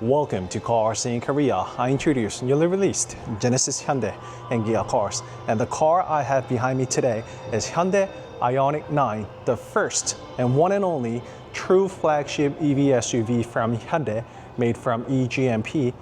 Welcome to CarSceneKorea. I introduce newly released Genesis Hyundai and Kia cars. And the car I have behind me today is Hyundai IONIQ 9, the first and one and only true flagship EV SUV from Hyundai, made from eGMP.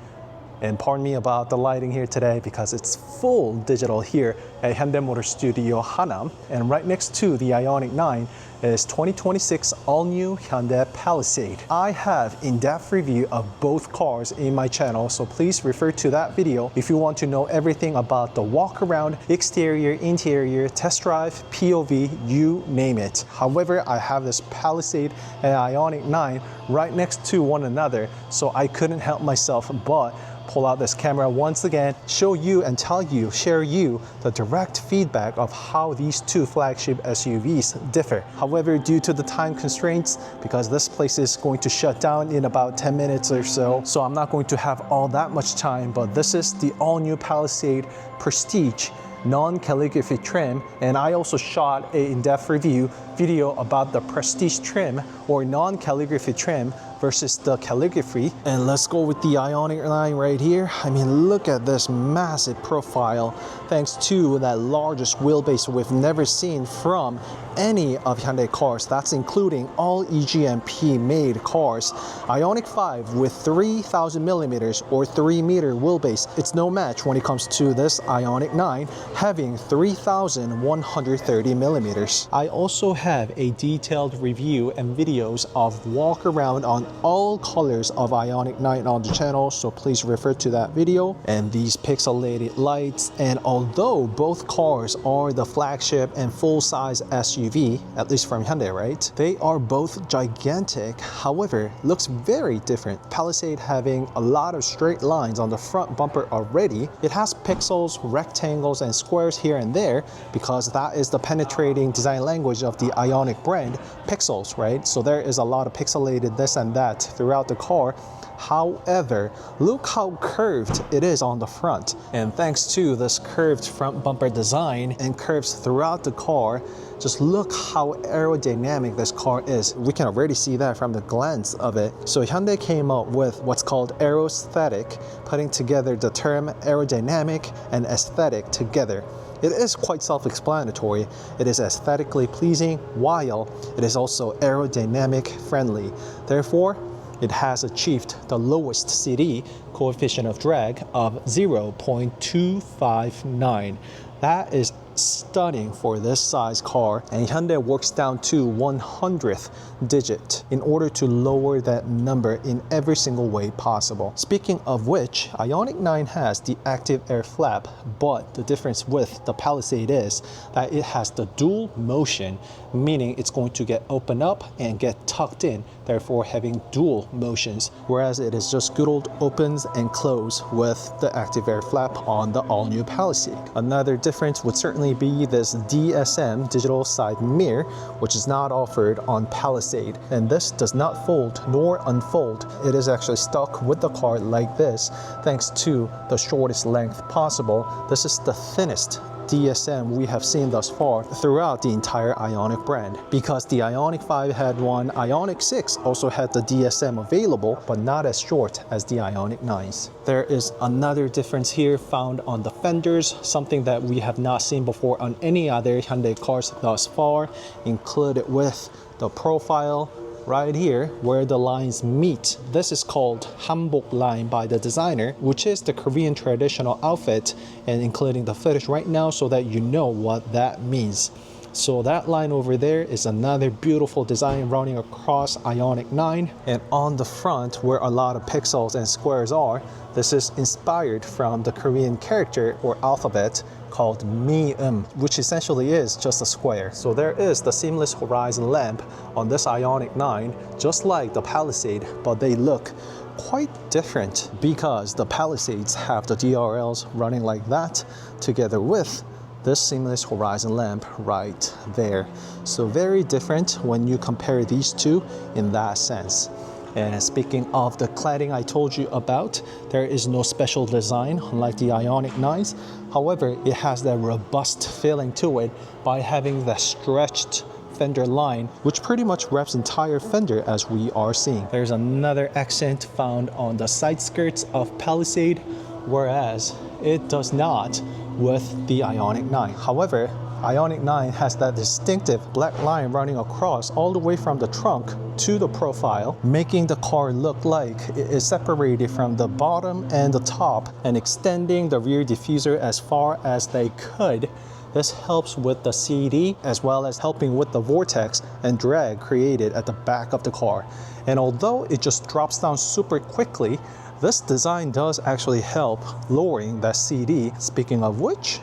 And pardon me about the lighting here today because it's full digital here at Hyundai Motor Studio Hanam. And right next to the IONIQ 9 is 2026 all-new Hyundai Palisade. I have in-depth review of both cars in my channel, so please refer to that video if you want to know everything about the walk-around, exterior, interior, test drive, POV, you name it. However, I have this Palisade and IONIQ 9 right next to one another, so I couldn't help myself but pull out this camera once again, show you and share you the direct feedback of how these two flagship SUVs differ. However, due to the time constraints, because this place is going to shut down in about 10 minutes or so I'm not going to have all that much time, but this is the all-new Palisade Prestige non-calligraphy trim, and I also shot an in-depth review video about the Prestige trim or non-calligraphy trim versus the calligraphy. And let's go with the IONIQ 9 right here. I mean, look at this massive profile thanks to that largest wheelbase we've never seen from any of Hyundai cars. That's including all eGMP made cars. IONIQ 5 with 3,000 millimeters or 3 meter wheelbase. It's no match when it comes to this IONIQ 9 having 3,130 millimeters. I also have a detailed review and videos of walk around on all colors of IONIQ 9 on the channel, so please refer to that video. And these pixelated lights, and although both cars are the flagship and full-size SUV, at least from Hyundai, right? They are both gigantic, however, looks very different. Palisade having a lot of straight lines on the front bumper already. It has pixels, rectangles, and squares here and there because that is the penetrating design language of the IONIQ brand, pixels, right? So there is a lot of pixelated this and that throughout the car. However, look how curved it is on the front. And thanks to this curved front bumper design and curves throughout the car, just look how aerodynamic this car is. We can already see that from the glance of it. So Hyundai came up with what's called Aerosthetic, putting together the term aerodynamic and aesthetic together. It is quite self-explanatory. It is aesthetically pleasing while it is also aerodynamic friendly. Therefore, it has achieved the lowest CD coefficient of drag of 0.259. That is stunning for this size car, and Hyundai works down to 100th digit in order to lower that number in every single way possible. Speaking of which, IONIQ 9 has the active air flap, but the difference with the Palisade is that it has the dual motion, meaning it's going to get opened up and get tucked in, therefore having dual motions, whereas it is just good old opens and close with the active air flap on the all-new Palisade. Another difference would certainly be this DSM digital side mirror, which is not offered on Palisade, and this does not fold nor unfold. It is actually stuck with the car like this thanks to the shortest length possible. This is the thinnest DSM we have seen thus far throughout the entire IONIQ brand. Because the IONIQ 5 had one, IONIQ 6 also had the DSM available, but not as short as the IONIQ 9s. There is another difference here found on the fenders, something that we have not seen before on any other Hyundai cars thus far, included with the profile right here where the lines meet. This is called hanbok line by the designer, which is the Korean traditional outfit, and including the footage right now so that you know what that means. So that line over there is another beautiful design running across IONIQ 9, and on the front where a lot of pixels and squares are, this is inspired from the Korean character or alphabet called Mi-eum, which essentially is just a square. So there is the seamless horizon lamp on this IONIQ 9, just like the Palisade, but they look quite different because the Palisades have the DRLs running like that together with this seamless horizon lamp right there. So very different when you compare these two in that sense. And speaking of the cladding I told you about, there is no special design unlike the IONIQ 9s. However, it has that robust feeling to it by having that stretched fender line, which pretty much wraps entire fender as we are seeing. There's another accent found on the side skirts of Palisade, whereas it does not with the IONIQ 9. However, IONIQ 9 has that distinctive black line running across all the way from the trunk to the profile, making the car look like it is separated from the bottom and the top and extending the rear diffuser as far as they could. This helps with the CD as well as helping with the vortex and drag created at the back of the car. And although it just drops down super quickly, this design does actually help lowering that CD. Speaking of which,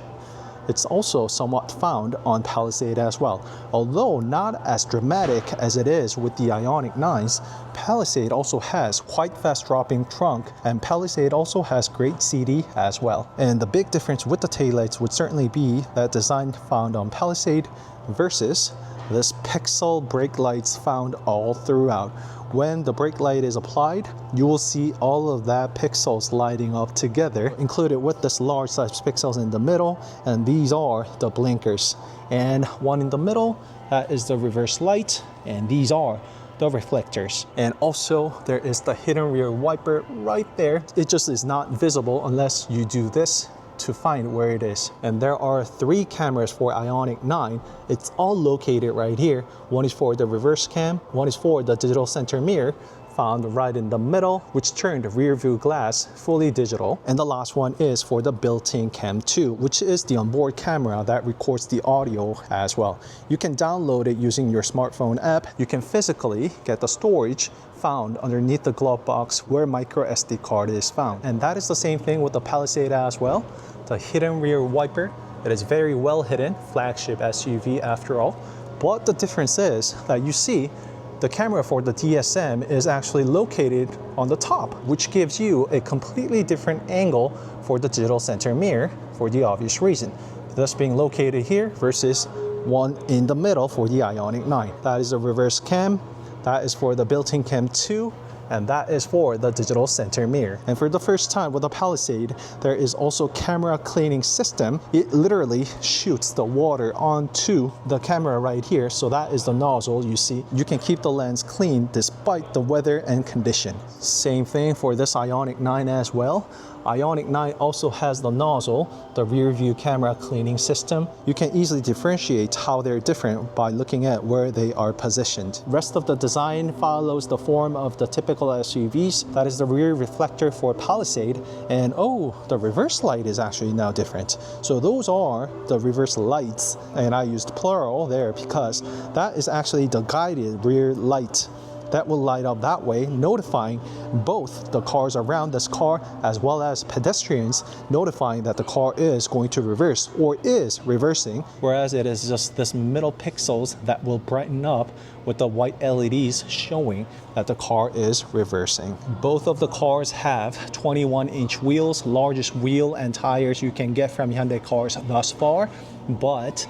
it's also somewhat found on Palisade as well. Although not as dramatic as it is with the IONIQ 9s, Palisade also has quite fast dropping trunk, and Palisade also has great CD as well. And the big difference with the taillights would certainly be that design found on Palisade versus this pixel brake lights found all throughout. When the brake light is applied, you will see all of that pixels lighting up together, included with this large size pixels in the middle, and these are the blinkers. And one in the middle, that is the reverse light, and these are the reflectors. And also there is the hidden rear wiper right there. It just is not visible unless you do this to find where it is. And there are 3 cameras for IONIQ 9. It's all located right here. One is for the reverse cam, one is for the digital center mirror, found right in the middle, which turned the rear view glass fully digital. And the last one is for the built-in Cam 2, which is the onboard camera that records the audio as well. You can download it using your smartphone app. You can physically get the storage found underneath the glove box where micro SD card is found. And that is the same thing with the Palisade as well. The hidden rear wiper, it is very well hidden, flagship SUV after all. But the difference is that you see the camera for the DSM is actually located on the top, which gives you a completely different angle for the digital center mirror for the obvious reason. Thus being located here versus one in the middle for the IONIQ 9. That is a reverse cam, that is for the built-in Cam 2, and that is for the digital center mirror. And for the first time with the Palisade, there is also camera cleaning system. It literally shoots the water onto the camera right here. So that is the nozzle you see. You can keep the lens clean despite the weather and condition. Same thing for this IONIQ 9 as well. IONIQ 9 also has the nozzle, the rear view camera cleaning system. You can easily differentiate how they're different by looking at where they are positioned. Rest of the design follows the form of the typical SUVs. That is the rear reflector for Palisade. And oh, the reverse light is actually now different. So those are the reverse lights. And I used plural there because that is actually the guided rear light that will light up that way, notifying both the cars around this car as well as pedestrians, notifying that the car is going to reverse or is reversing, whereas it is just this middle pixels that will brighten up with the white LEDs showing that the car is reversing. Both of the cars have 21-inch wheels, largest wheel and tires you can get from Hyundai cars thus far, but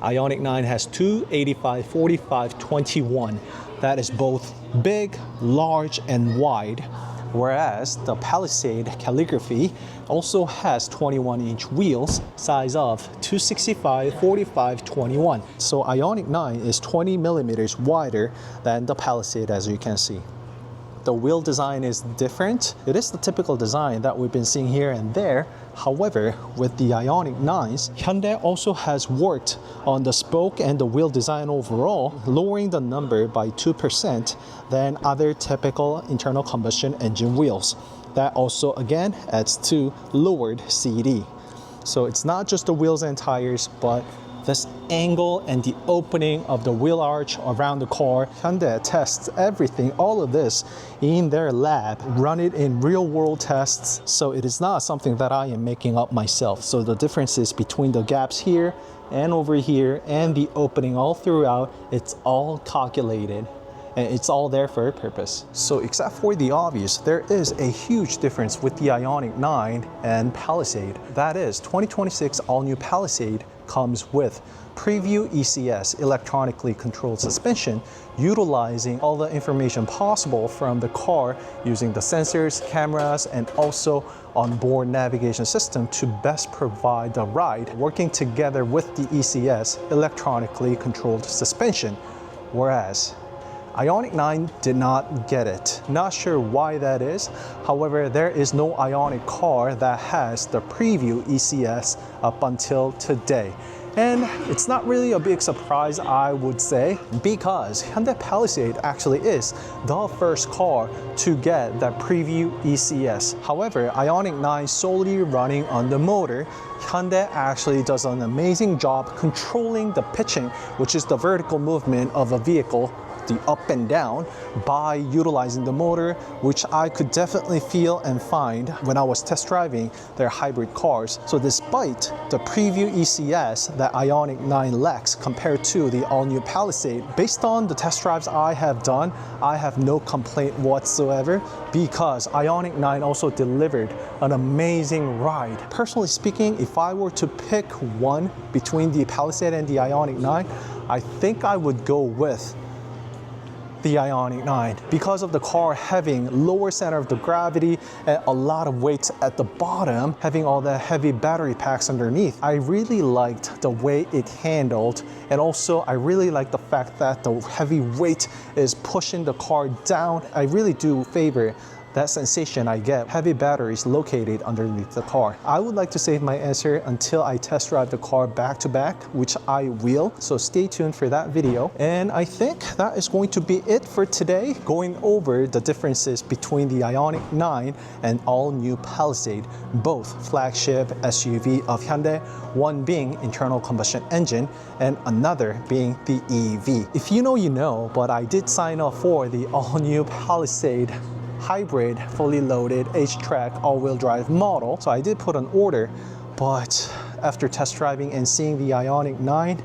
IONIQ 9 has two 85, 45, 21. That is both big, large, and wide, whereas the Palisade calligraphy also has 21-inch wheels, size of 265, 45, 21. So IONIQ 9 is 20 millimeters wider than the Palisade, as you can see. The wheel design is different. It is the typical design that we've been seeing here and there. However, with the IONIQ 9s, Hyundai also has worked on the spoke and the wheel design overall, lowering the number by 2% than other typical internal combustion engine wheels. That also again adds to lowered CD. So it's not just the wheels and tires, but this angle and the opening of the wheel arch around the car. Hyundai tests everything, all of this in their lab, run it in real world tests. So it is not something that I am making up myself. So the differences between the gaps here and over here and the opening all throughout, it's all calculated. And it's all there for a purpose. So except for the obvious, there is a huge difference with the IONIQ 9 and Palisade. That is, 2026 all-new Palisade comes with Preview ECS, electronically controlled suspension, utilizing all the information possible from the car using the sensors, cameras, and also onboard navigation system to best provide the ride, working together with the ECS, electronically controlled suspension. whereas IONIQ 9 did not get it. Not sure why that is. However, there is no IONIQ car that has the preview ECS up until today. And it's not really a big surprise, I would say, because Hyundai Palisade actually is the first car to get that preview ECS. However, IONIQ 9 solely running on the motor, Hyundai actually does an amazing job controlling the pitching, which is the vertical movement of a vehicle, the up and down, by utilizing the motor, which I could definitely feel and find when I was test driving their hybrid cars. So despite the preview ECS that IONIQ 9 lacks compared to the all-new Palisade, based on the test drives I have done, I have no complaint whatsoever because IONIQ 9 also delivered an amazing ride. Personally speaking, if I were to pick one between the Palisade and the IONIQ 9, I think I would go with the IONIQ 9 because of the car having lower center of the gravity and a lot of weight at the bottom, having all the heavy battery packs underneath. I really liked the way it handled, and also I really like the fact that the heavy weight is pushing the car down. I really do favor that sensation I get, heavy batteries located underneath the car. I would like to save my answer until I test drive the car back to back, which I will, so stay tuned for that video. And I think that is going to be it for today, going over the differences between the IONIQ 9 and all-new Palisade, both flagship SUV of Hyundai, one being internal combustion engine and another being the EV. If you know, you know, but I did sign up for the all-new Palisade hybrid, fully loaded, H-Track, all-wheel drive model. So I did put an order, but after test driving and seeing the IONIQ 9,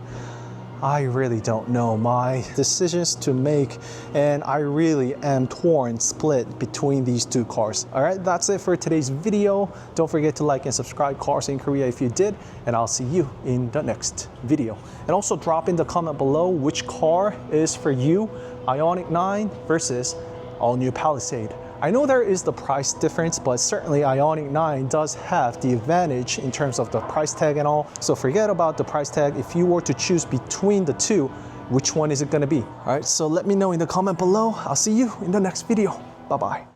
I really don't know my decisions to make, and I really am torn, split between these two cars. All right, that's it for today's video. Don't forget to like and subscribe CarSceneKorea if you did, and I'll see you in the next video. And also drop in the comment below which car is for you, IONIQ 9 versus all-new Palisade. I know there is the price difference, but certainly IONIQ 9 does have the advantage in terms of the price tag and all. So forget about the price tag. If you were to choose between the two, which one is it gonna be? All right, so let me know in the comment below. I'll see you in the next video. Bye-bye.